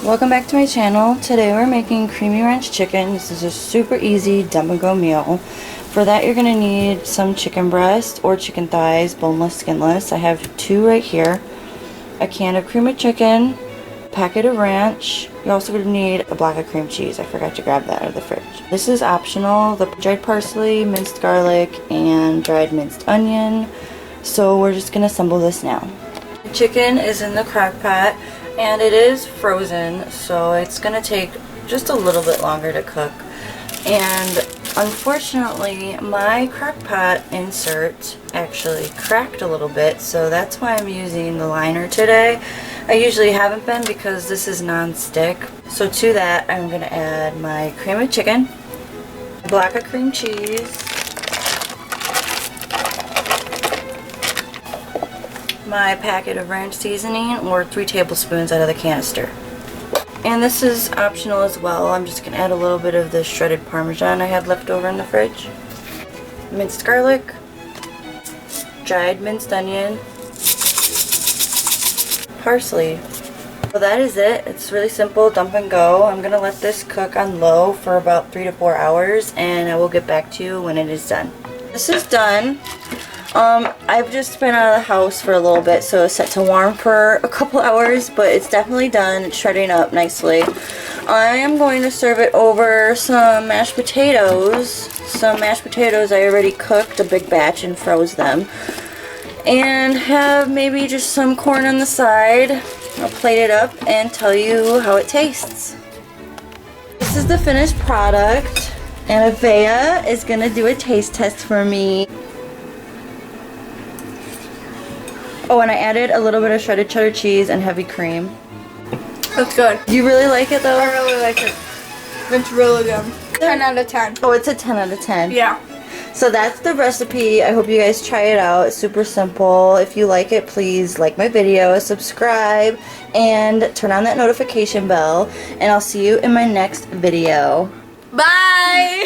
Welcome back to my channel. Today we're making creamy ranch chicken. This is a super easy dump and go meal. For that you're going to need some chicken breast or chicken thighs, boneless, skinless. I have 2 right here. A can of cream of chicken, packet of ranch. You're also going to need a block of cream cheese. I forgot to grab that out of the fridge. This is optional. The dried parsley, minced garlic, and dried minced onion. So we're just going to assemble this now. The chicken is in the crock pot. And it is frozen, so it's going to take just a little bit longer to cook. And unfortunately, my crock pot insert actually cracked a little bit, so that's why I'm using the liner today. I usually haven't been because this is non-stick. So to that, I'm going to add my cream of chicken, a block of cream cheese, my packet of ranch seasoning, or 3 tablespoons out of the canister. And this is optional as well. I'm just going to add a little bit of the shredded Parmesan I had left over in the fridge. Minced garlic, dried minced onion, parsley. So that is it. It's really simple, dump and go. I'm going to let this cook on low for about 3 to 4 hours, and I will get back to you when it is done. This is done. I've just been out of the house for a little bit, so it's set to warm for a couple hours, but it's definitely done. It's shredding up nicely. I am going to serve it over some mashed potatoes. Some mashed potatoes I already cooked, a big batch, and froze them. And have maybe just some corn on the side. I'll plate it up and tell you how it tastes. This is the finished product, and Avea is going to do a taste test for me. Oh, and I added a little bit of shredded cheddar cheese and heavy cream. That's good. Do you really like it though? I really like it. It's really good. 10 out of 10. Oh, it's a 10 out of 10. Yeah. So that's the recipe. I hope you guys try it out. It's super simple. If you like it, please like my video, subscribe, and turn on that notification bell. And I'll see you in my next video. Bye!